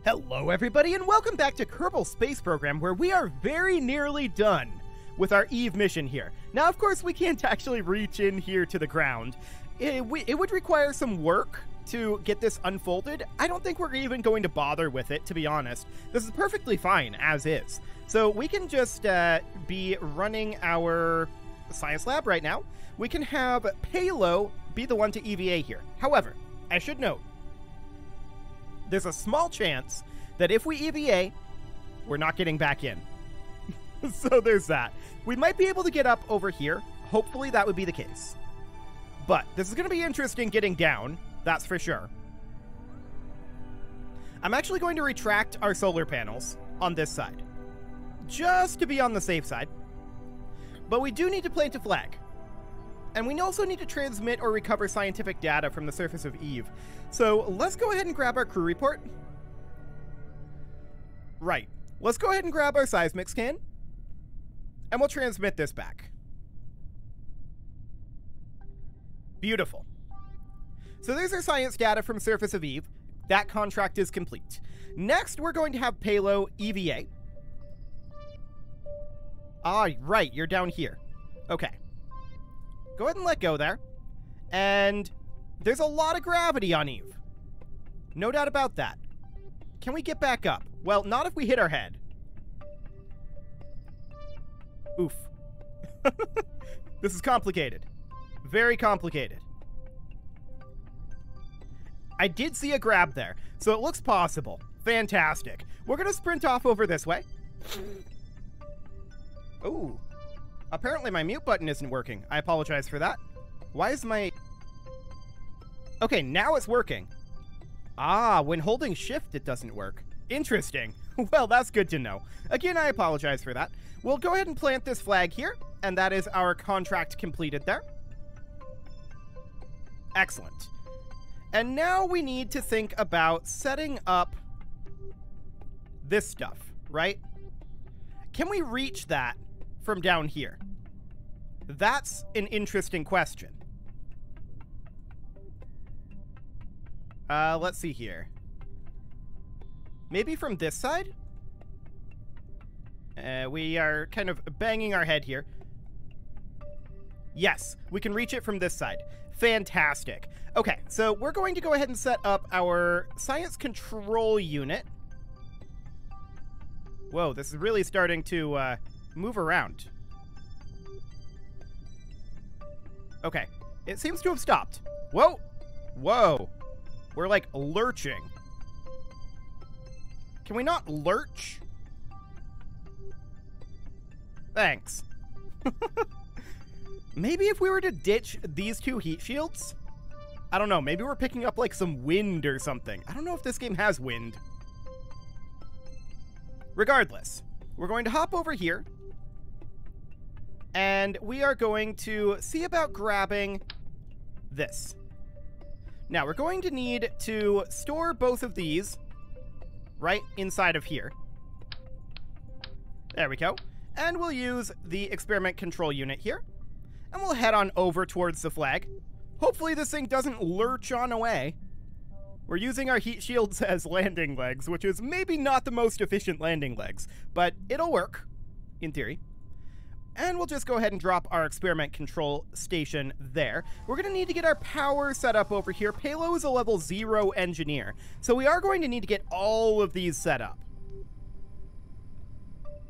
Hello everybody and welcome back to Kerbal Space Program, where we are very nearly done with our Eve mission here. Now of course we can't actually reach in here to the ground. It would require some work to get this unfolded. I don't think we're even going to bother with it, to be honest. This is perfectly fine as is. So we can just be running our science lab right now. We can have Palo be the one to EVA here. However, I should note, there's a small chance that if we EVA, we're not getting back in. So there's that. We might be able to get up over here. Hopefully that would be the case. But this is going to be interesting getting down, that's for sure. I'm actually going to retract our solar panels on this side, just to be on the safe side. But we do need to plant a flag. And we also need to transmit or recover scientific data from the surface of Eve. So let's go ahead and grab our crew report. Right. Let's go ahead and grab our seismic scan. And we'll transmit this back. Beautiful. So there's our science data from surface of Eve. That contract is complete. Next, we're going to have Palo EVA. Ah, right. You're down here. Okay. Go ahead and let go there. And there's a lot of gravity on Eve. No doubt about that. Can we get back up? Well, not if we hit our head. Oof. This is complicated. Very complicated. I did see a grab there, so it looks possible. Fantastic. We're going to sprint off over this way. Ooh. Apparently my mute button isn't working. I apologize for that. Why is my... Okay, now it's working. Ah, when holding shift it doesn't work. Interesting. Well, that's good to know. Again, I apologize for that. We'll go ahead and plant this flag here, and that is our contract completed there. Excellent. And now we need to think about setting up this stuff, right? Can we reach that from down here? That's an interesting question. Let's see here. Maybe from this side? We are kind of banging our head here. Yes, we can reach it from this side. Fantastic. Okay, so we're going to go ahead and set up our science control unit. Whoa, this is really starting to move around. Okay, it seems to have stopped. Whoa! Whoa! We're like lurching. Can we not lurch? Thanks. Maybe if we were to ditch these two heat shields? I don't know, maybe we're picking up like some wind or something. I don't know if this game has wind. Regardless, we're going to hop over here. And we are going to see about grabbing this. Now, we're going to need to store both of these right inside of here. There we go. And we'll use the experiment control unit here. And we'll head on over towards the flag. Hopefully this thing doesn't lurch on away. We're using our heat shields as landing legs, which is maybe not the most efficient landing legs, but it'll work, in theory. And we'll just go ahead and drop our experiment control station there. We're going to need to get our power set up over here. Palo is a level 0 engineer, so we are going to need to get all of these set up.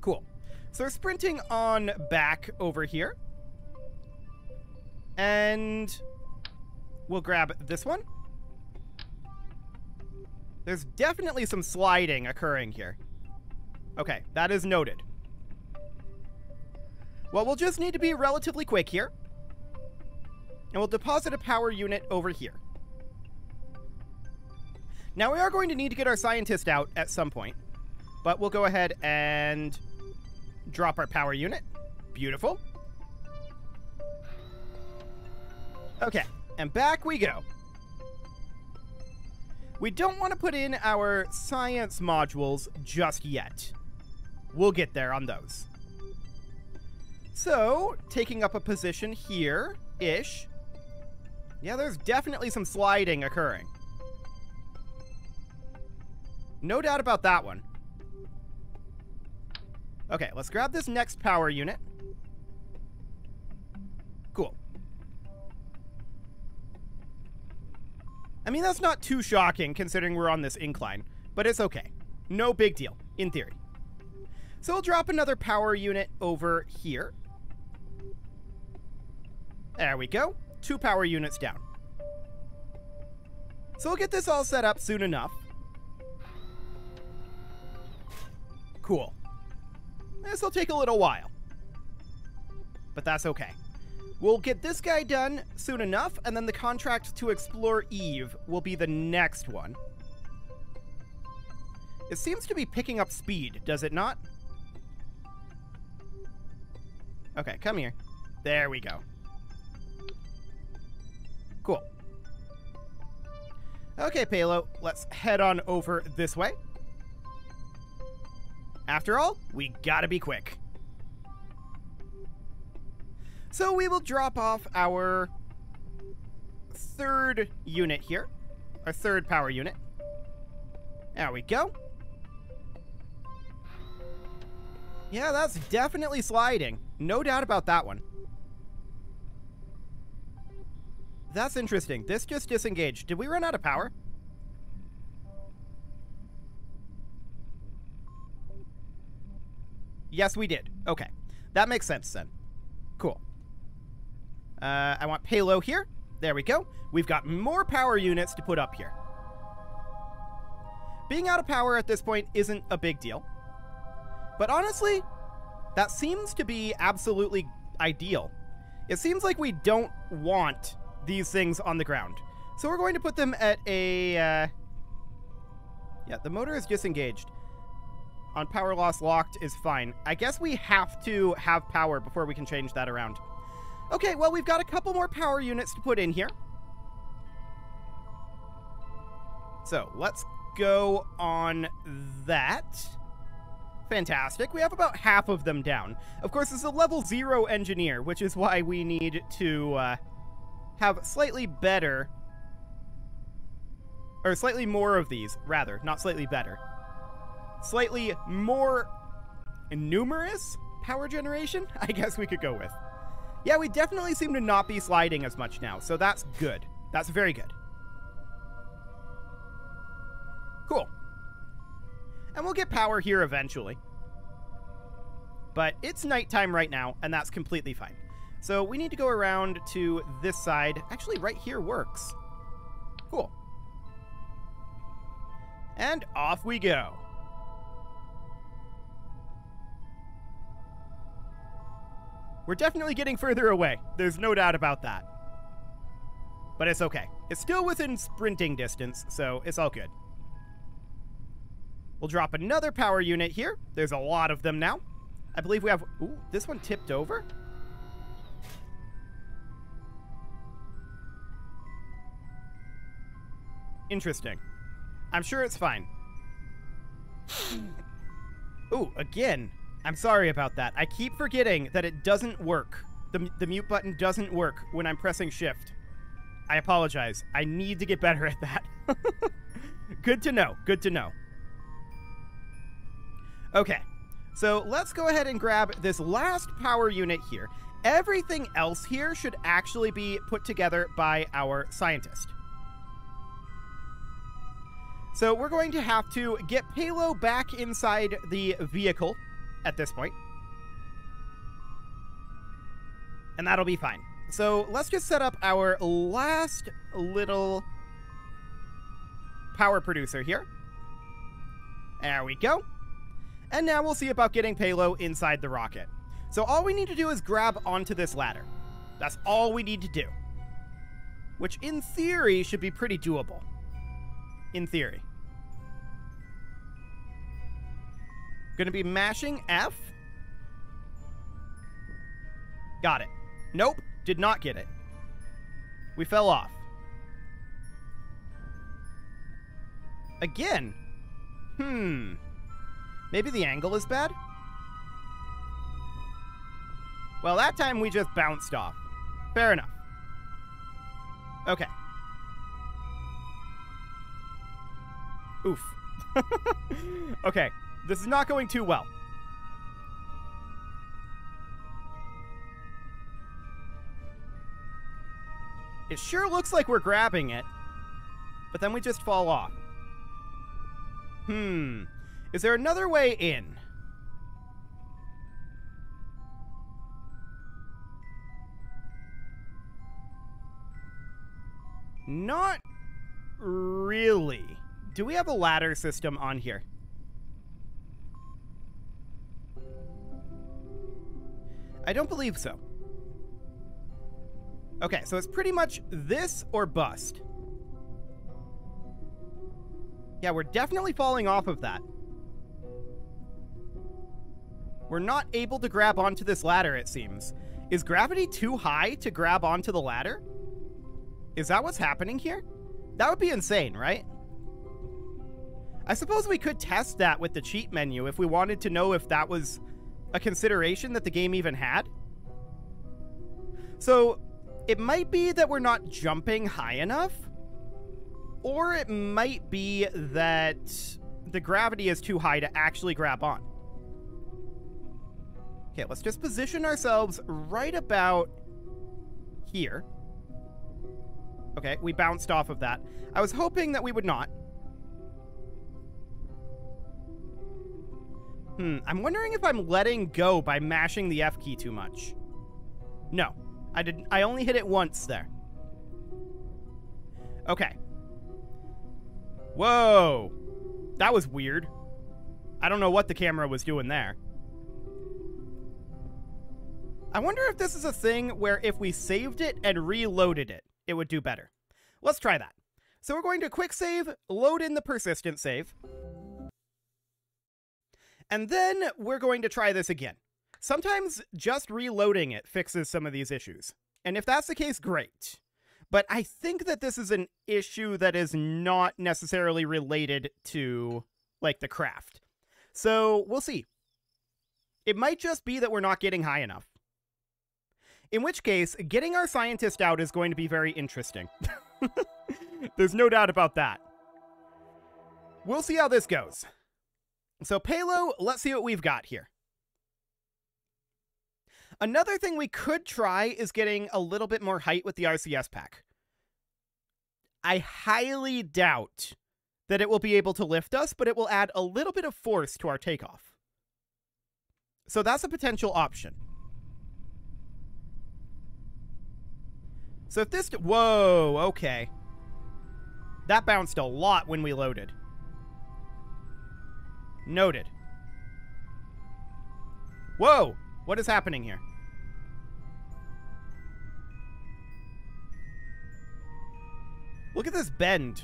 Cool. So we're sprinting on back over here. And we'll grab this one. There's definitely some sliding occurring here. Okay, that is noted. Well, we'll just need to be relatively quick here. And we'll deposit a power unit over here. Now, we are going to need to get our scientist out at some point. But we'll go ahead and drop our power unit. Beautiful. Okay, and back we go. We don't want to put in our science modules just yet. We'll get there on those. So, taking up a position here-ish. Yeah, there's definitely some sliding occurring. No doubt about that one. Okay, let's grab this next power unit. Cool. I mean, that's not too shocking considering we're on this incline, but it's okay. No big deal, in theory. So we'll drop another power unit over here. There we go. 2 power units down. So we'll get this all set up soon enough. Cool. This will take a little while, but that's okay. We'll get this guy done soon enough, and then the contract to explore Eve will be the next one. It seems to be picking up speed, does it not? Okay, come here. There we go. Cool. Okay, Palo, let's head on over this way. After all, we gotta be quick. So we will drop off our 3rd unit here. Our 3rd power unit. There we go. Yeah, that's definitely sliding. No doubt about that one. That's interesting. This just disengaged. Did we run out of power? Yes, we did. Okay. That makes sense then. Cool. I want Palo here. There we go. We've got more power units to put up here. Being out of power at this point isn't a big deal. But honestly, that seems to be absolutely ideal. It seems like we don't want these things on the ground. So we're going to put them at a... yeah, the motor is disengaged. On power loss locked is fine. I guess we have to have power before we can change that around. Okay, well, we've got a couple more power units to put in here. So let's go on that. Fantastic. We have about half of them down. Of course, it's a level 0 engineer, which is why we need to have slightly better... or slightly more of these, rather. Not slightly better. Slightly more numerous power generation, I guess we could go with. Yeah, we definitely seem to not be sliding as much now, so that's good. That's very good. Cool. And we'll get power here eventually. But it's nighttime right now, and that's completely fine. So we need to go around to this side. Actually, right here works. Cool. And off we go. We're definitely getting further away. There's no doubt about that. But it's okay. It's still within sprinting distance, so it's all good. We'll drop another power unit here. There's a lot of them now. I believe we have... Ooh, this one tipped over? Interesting. I'm sure it's fine. Ooh, again. I'm sorry about that. I keep forgetting that it doesn't work. The mute button doesn't work when I'm pressing shift. I apologize. I need to get better at that. Good to know. Good to know. Okay. So let's go ahead and grab this last power unit here. Everything else here should actually be put together by our scientist. So we're going to have to get Palo back inside the vehicle at this point. And that'll be fine. So let's just set up our last little power producer here. There we go. And now we'll see about getting Palo inside the rocket. So all we need to do is grab onto this ladder. That's all we need to do. Which in theory should be pretty doable. In theory. Gonna be mashing F. Got it. Nope, did not get it. We fell off. Again. Maybe the angle is bad? Well, that time we just bounced off. Fair enough. Okay. Oof. Okay, this is not going too well. It sure looks like we're grabbing it, but then we just fall off. Is there another way in? Not really. Do we have a ladder system on here? I don't believe so. Okay, so it's pretty much this or bust. Yeah, we're definitely falling off of that. We're not able to grab onto this ladder, it seems. Is gravity too high to grab onto the ladder? Is that what's happening here? That would be insane, right? I suppose we could test that with the cheat menu if we wanted to know if that was a consideration that the game even had. So, it might be that we're not jumping high enough, or it might be that the gravity is too high to actually grab on. Okay, let's just position ourselves right about here. Okay, we bounced off of that. I was hoping that we would not. I'm wondering if I'm letting go by mashing the F key too much. No, I didn't. I only hit it once there. Okay. Whoa. That was weird. I don't know what the camera was doing there. I wonder if this is a thing where if we saved it and reloaded it, it would do better. Let's try that. So we're going to quick save, load in the persistent save. And then we're going to try this again. Sometimes just reloading it fixes some of these issues. And if that's the case, great. But I think that this is an issue that is not necessarily related to, like, the craft. So we'll see. It might just be that we're not getting high enough. In which case, getting our scientist out is going to be very interesting. There's no doubt about that. We'll see how this goes. So, Palo, let's see what we've got here. Another thing we could try is getting a little bit more height with the RCS pack. I highly doubt that it will be able to lift us, but it will add a little bit of force to our takeoff. So that's a potential option. So if this... Whoa, okay. That bounced a lot when we loaded. Noted. Whoa! What is happening here? Look at this bend.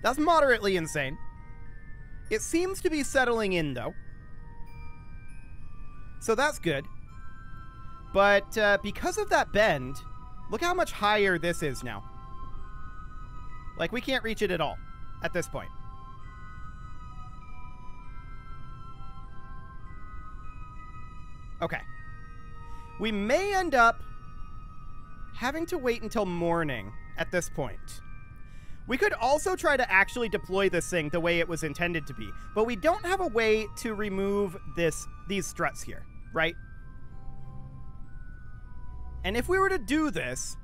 That's moderately insane. It seems to be settling in, though. So that's good. But because of that bend, look how much higher this is now. Like, we can't reach it at all at this point. Okay. We may end up having to wait until morning at this point. We could also try to actually deploy this thing the way it was intended to be, but we don't have a way to remove these struts here, right? And if we were to do this,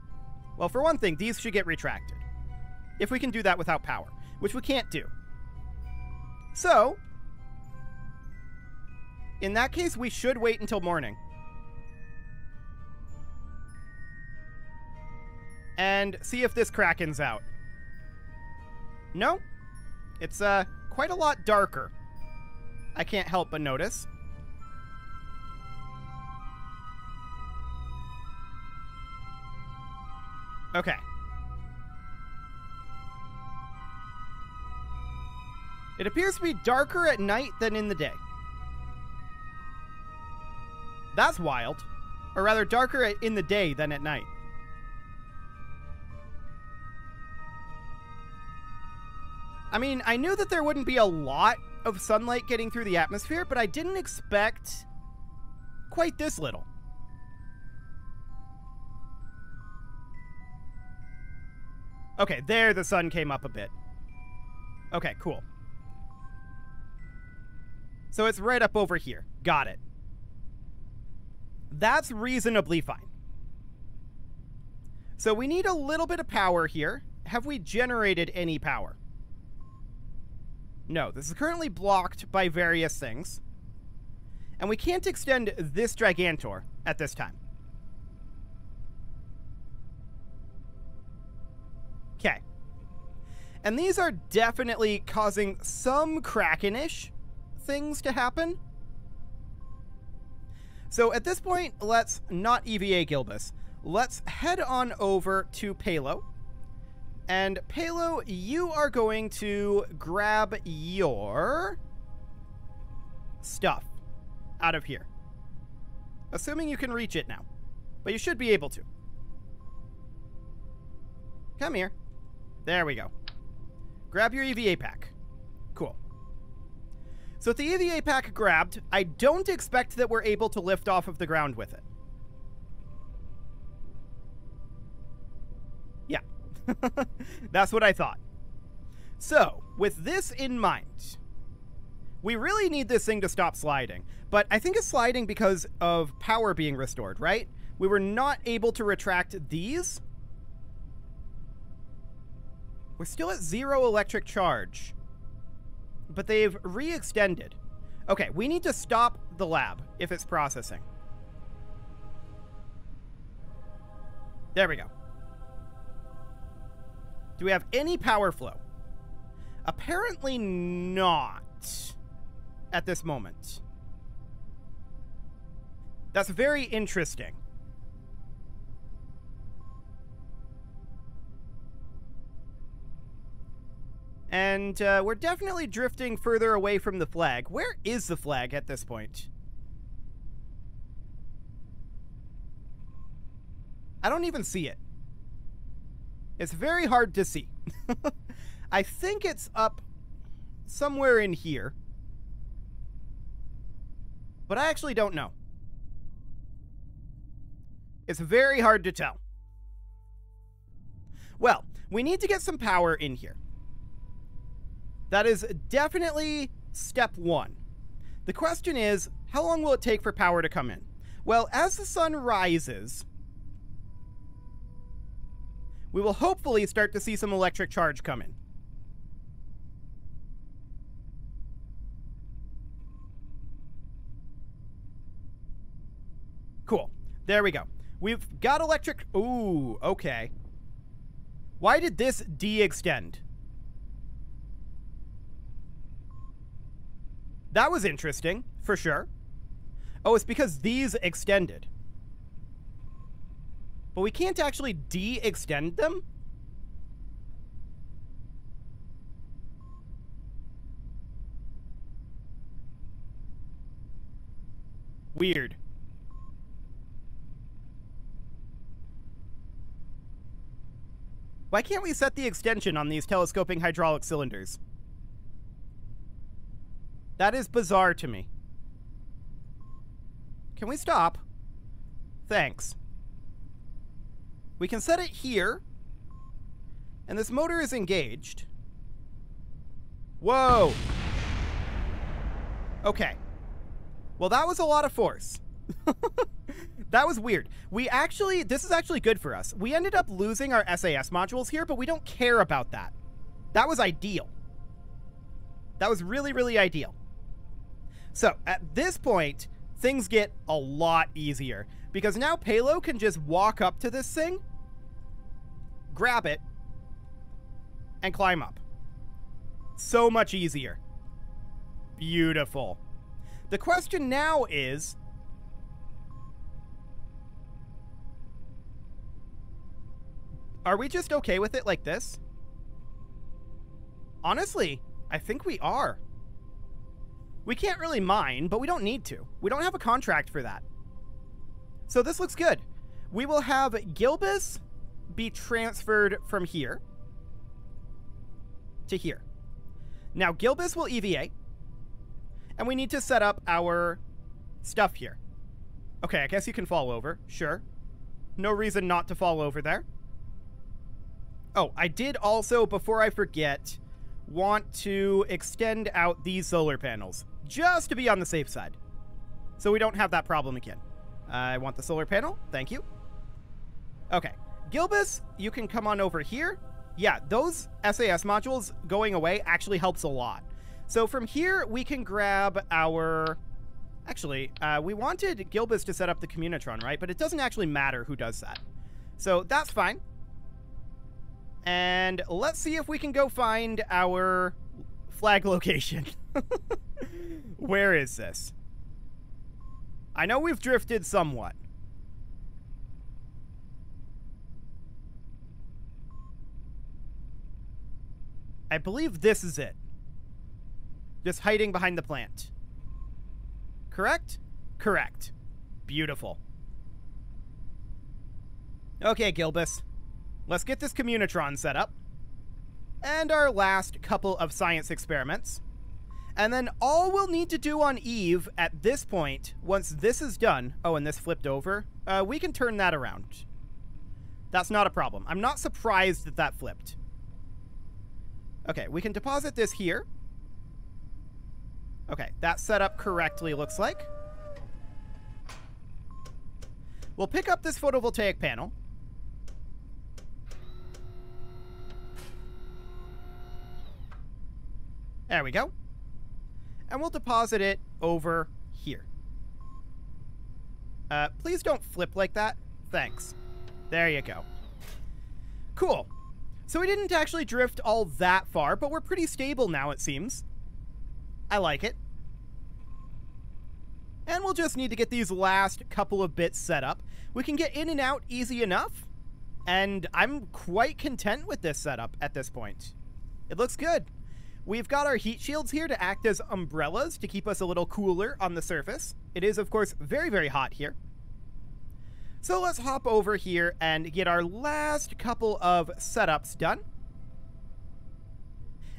well, for one thing, these should get retracted. If we can do that without power, which we can't do. So, in that case, we should wait until morning. And see if this Kraken's out. No? It's quite a lot darker. I can't help but notice. Okay. It appears to be darker at night than in the day. That's wild. Or rather, darker in the day than at night. I mean, I knew that there wouldn't be a lot of sunlight getting through the atmosphere, but I didn't expect quite this little. Okay, there the sun came up a bit. Okay, cool. So it's right up over here. Got it. That's reasonably fine. So we need a little bit of power here. Have we generated any power? No, this is currently blocked by various things. And we can't extend this Gigantor at this time. Okay. And these are definitely causing some Kraken-ish things to happen. So at this point, let's not EVA Gilbus. Let's head on over to Palo. And Palo, you are going to grab your stuff out of here. Assuming you can reach it now. But you should be able to. Come here. There we go. Grab your EVA pack. Cool. So with the EVA pack grabbed, I don't expect that we're able to lift off of the ground with it. Yeah. That's what I thought. So, with this in mind, we really need this thing to stop sliding. But I think it's sliding because of power being restored, right? We were not able to retract these. We're still at 0 electric charge. But they've re-extended. Okay, we need to stop the lab if it's processing. There we go. Do we have any power flow? Apparently not at this moment. That's very interesting. And we're definitely drifting further away from the flag. Where is the flag at this point? I don't even see it. It's very hard to see. I think it's up somewhere in here. But I actually don't know. It's very hard to tell. Well, we need to get some power in here. That is definitely step one. The question is, how long will it take for power to come in? Well, as the sun rises, we will hopefully start to see some electric charge come in. Cool. There we go. We've got electric... Ooh, okay. Why did this de-extend? That was interesting, for sure. Oh, it's because these extended. But we can't actually de-extend them? Weird. Why can't we set the extension on these telescoping hydraulic cylinders? That is bizarre to me. Can we stop? Thanks. We can set it here. And this motor is engaged. Whoa! Okay. Well, that was a lot of force. That was weird. This is actually good for us. We ended up losing our SAS modules here, but we don't care about that. That was ideal. That was really, really ideal. So, at this point, things get a lot easier. Because now Palo can just walk up to this thing, grab it, and climb up. So much easier. Beautiful. The question now is... are we just okay with it like this? Honestly, I think we are. We can't really mine, but we don't need to. We don't have a contract for that. So this looks good. We will have Gilbus be transferred from here to here. Now, Gilbus will EVA, and we need to set up our stuff here. Okay, I guess you can fall over. Sure. No reason not to fall over there. Oh, I did also, before I forget, want to extend out these solar panels, just to be on the safe side, so we don't have that problem again. I want the solar panel. Thank you. Okay. Gilbus, you can come on over here. Yeah, those SAS modules going away actually helps a lot. So from here, we can grab our... Actually, we wanted Gilbus to set up the Communitron, right? But it doesn't actually matter who does that. So that's fine. And let's see if we can go find our flag location. Where is this? I know we've drifted somewhat. I believe this is it. Just hiding behind the plant. Correct? Correct. Beautiful. Okay, Gilbus. Let's get this Communitron set up. And our last couple of science experiments. And then all we'll need to do on Eve at this point, once this is done... Oh, and this flipped over. We can turn that around. That's not a problem. I'm not surprised that that flipped. Okay, we can deposit this here. Okay, that's set up correctly, looks like. We'll pick up this photovoltaic panel. There we go. And we'll deposit it over here. Please don't flip like that. Thanks. There you go. Cool. So we didn't actually drift all that far, but we're pretty stable now, it seems. I like it. And we'll just need to get these last couple of bits set up. We can get in and out easy enough. And I'm quite content with this setup at this point. It looks good. We've got our heat shields here to act as umbrellas to keep us a little cooler on the surface. It is, of course, very, very hot here. So let's hop over here and get our last couple of setups done.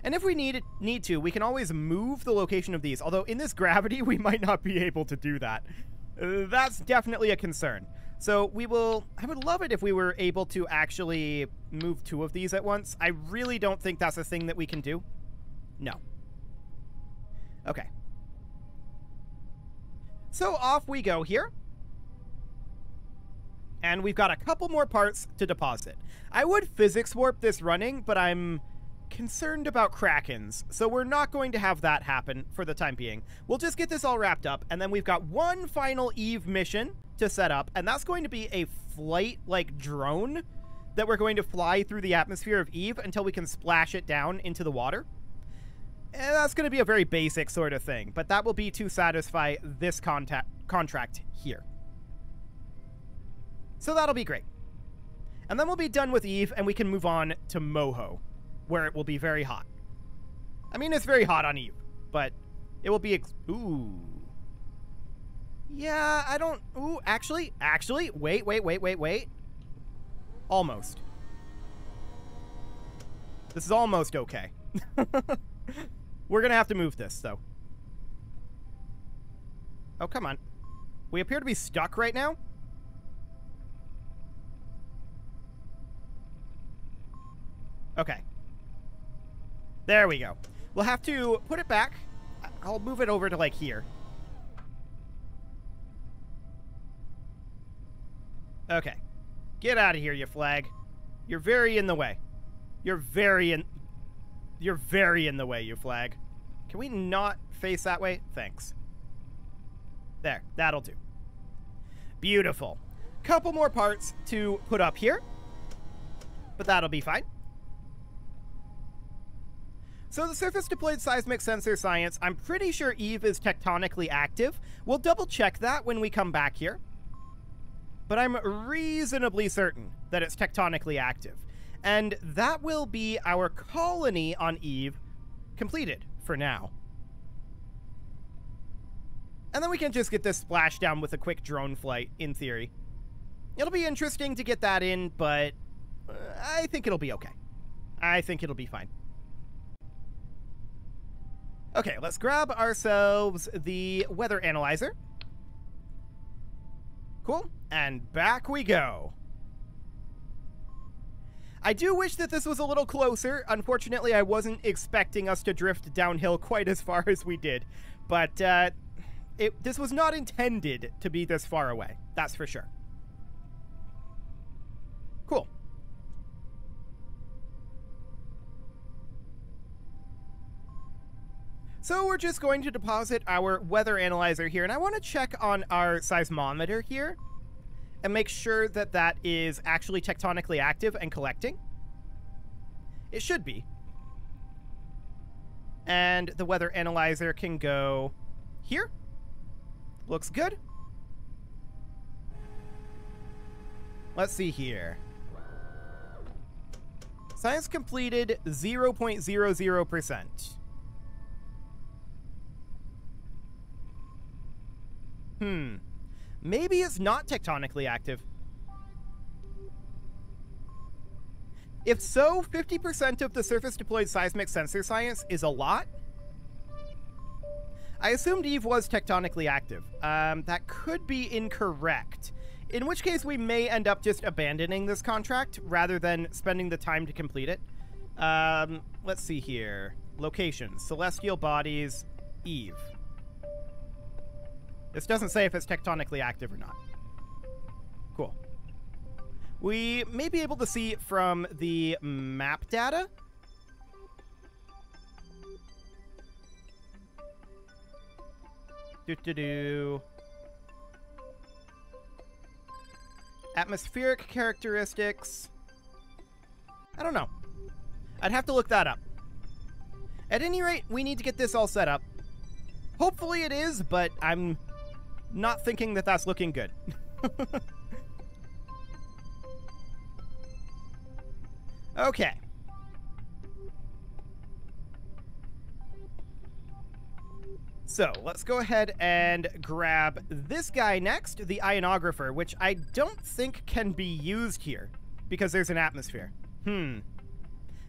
And if we need to, we can always move the location of these. Although in this gravity, we might not be able to do that. That's definitely a concern. So we will... I would love it if we were able to actually move two of these at once. I really don't think that's a thing that we can do. No. Okay. So off we go here. And we've got a couple more parts to deposit. I would physics warp this running, but I'm concerned about Krakens, so we're not going to have that happen for the time being. We'll just get this all wrapped up, and then we've got one final Eve mission to set up, and that's going to be a flight-like drone that we're going to fly through the atmosphere of Eve until we can splash it down into the water. And that's going to be a very basic sort of thing, but that will be to satisfy this contract here. So that'll be great. And then we'll be done with Eve, and we can move on to Moho, where it will be very hot. I mean, it's very hot on Eve, but it will be... Ooh. Yeah, I don't... Ooh, actually, wait. Almost. This is almost okay. We're going to have to move this, though. Oh, come on. We appear to be stuck right now. Okay. There we go. We'll have to put it back. I'll move it over to, like, here. Okay. Get out of here, you flag. You're very in the way. You're very in the way, you flag. Can we not face that way? Thanks. There. That'll do. Beautiful. Couple more parts to put up here. But that'll be fine. So the surface deployed seismic sensor science, I'm pretty sure Eve is tectonically active. We'll double check that when we come back here. But I'm reasonably certain that it's tectonically active. And that will be our colony on Eve completed for now. And then we can just get this splashdown with a quick drone flight, in theory. It'll be interesting to get that in, but I think it'll be okay. I think it'll be fine. Okay, let's grab ourselves the weather analyzer. Cool. And back we go. I do wish that this was a little closer. Unfortunately, I wasn't expecting us to drift downhill quite as far as we did. But this was not intended to be this far away. That's for sure. Cool. So we're just going to deposit our weather analyzer here, and I want to check on our seismometer here and make sure that that is actually tectonically active and collecting. It should be. And the weather analyzer can go here. Looks good. Let's see here. Science completed 0.00%. Maybe it's not tectonically active. If so, 50% of the surface deployed seismic sensor science is a lot. I assumed Eve was tectonically active. That could be incorrect. In which case, we may end up just abandoning this contract rather than spending the time to complete it. Let's see here. Location, celestial bodies, Eve. This doesn't say if it's tectonically active or not. Cool. We may be able to see from the map data. Atmospheric characteristics. I don't know. I'd have to look that up. At any rate, we need to get this all set up. Hopefully it is, but I'm not thinking that that's looking good. Okay. So, let's go ahead and grab this guy next, the ionographer, which I don't think can be used here because there's an atmosphere.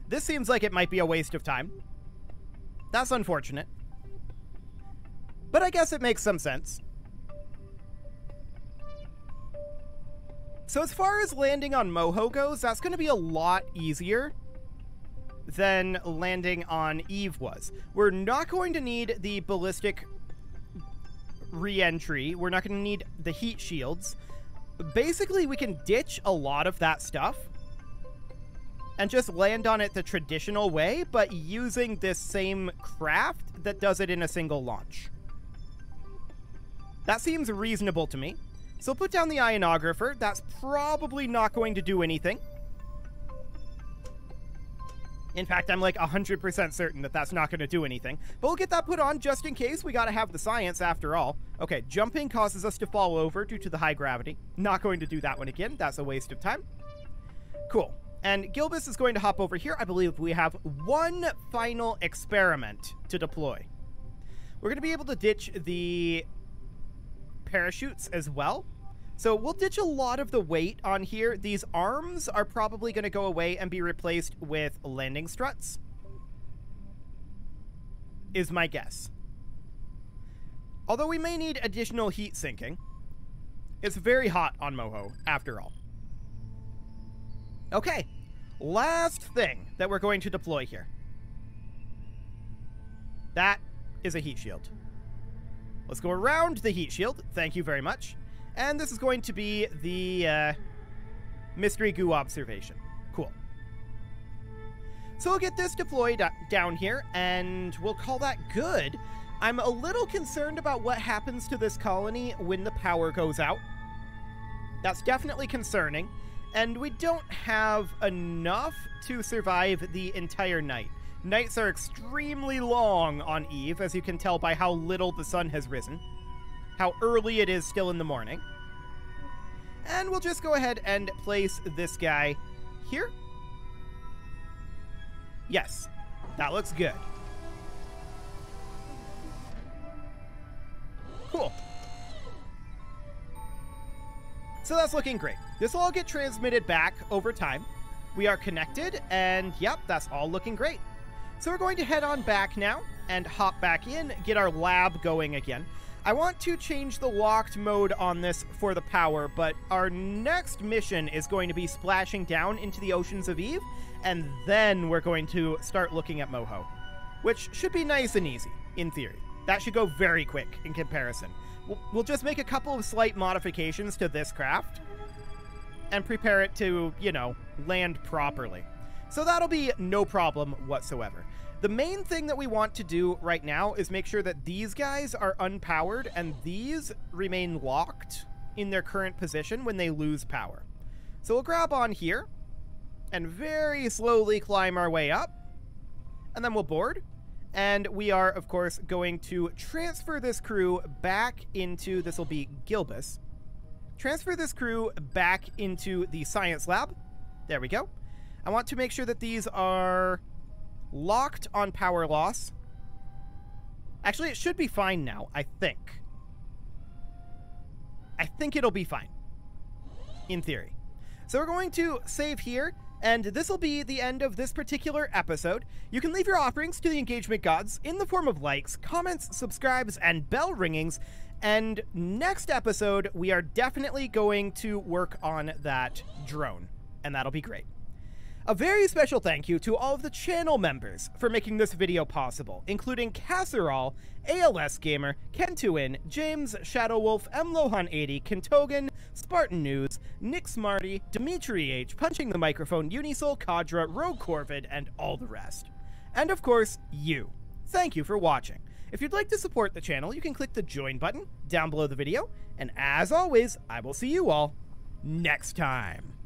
This seems like it might be a waste of time. That's unfortunate. But I guess it makes some sense. So as far as landing on Moho goes, that's going to be a lot easier than landing on Eve was. We're not going to need the ballistic re-entry. We're not going to need the heat shields. Basically, we can ditch a lot of that stuff and just land on it the traditional way, but using this same craft that does it in a single launch. That seems reasonable to me. So put down the ionographer. That's probably not going to do anything. In fact, I'm like 100% certain that that's not going to do anything. But we'll get that put on just in case. We got to have the science after all. Okay, jumping causes us to fall over due to the high gravity. Not going to do that one again. That's a waste of time. Cool. And Gilbus is going to hop over here. I believe we have one final experiment to deploy. We're going to be able to ditch the parachutes as well. So we'll ditch a lot of the weight on here. These arms are probably going to go away and be replaced with landing struts, is my guess. Although we may need additional heat sinking. It's very hot on Moho, after all. Okay, last thing that we're going to deploy here. That is a heat shield. Let's go around the heat shield. Thank you very much. And this is going to be the mystery goo observation. Cool. So we'll get this deployed down here, and we'll call that good. I'm a little concerned about what happens to this colony when the power goes out. That's definitely concerning. And we don't have enough to survive the entire night. Nights are extremely long on Eve, as you can tell by how little the sun has risen. How early it is still in the morning. And we'll just go ahead and place this guy here. Yes, that looks good. Cool. So that's looking great. This will all get transmitted back over time. We are connected, and yep, that's all looking great. So we're going to head on back now and hop back in, get our lab going again. I want to change the locked mode on this for the power, but our next mission is going to be splashing down into the Oceans of Eve, and then we're going to start looking at Moho, which should be nice and easy, in theory. That should go very quick in comparison. We'll just make a couple of slight modifications to this craft and prepare it to, you know, land properly. So that'll be no problem whatsoever. The main thing that we want to do right now is make sure that these guys are unpowered and these remain locked in their current position when they lose power. So we'll grab on here and very slowly climb our way up, and then we'll board. And we are, of course, going to transfer this crew back into, this will be Gilbus. Transfer this crew back into the science lab. There we go. I want to make sure that these are locked on power loss. Actually, it should be fine now, I think. I think it'll be fine, in theory. So we're going to save here, and this will be the end of this particular episode. You can leave your offerings to the engagement gods in the form of likes, comments, subscribes, and bell ringings. And next episode, we are definitely going to work on that drone, and that'll be great. A very special thank you to all of the channel members for making this video possible, including Casserole, ALS Gamer, Kentuin, James, Shadowwolf, MLohan80, Kentogan, Spartan News, Nick Smarty, Dimitri H, Punching the Microphone, Unisol, Kadra, Rogue Corvid, and all the rest. And of course, you. Thank you for watching. If you'd like to support the channel, you can click the join button down below the video, and as always, I will see you all next time.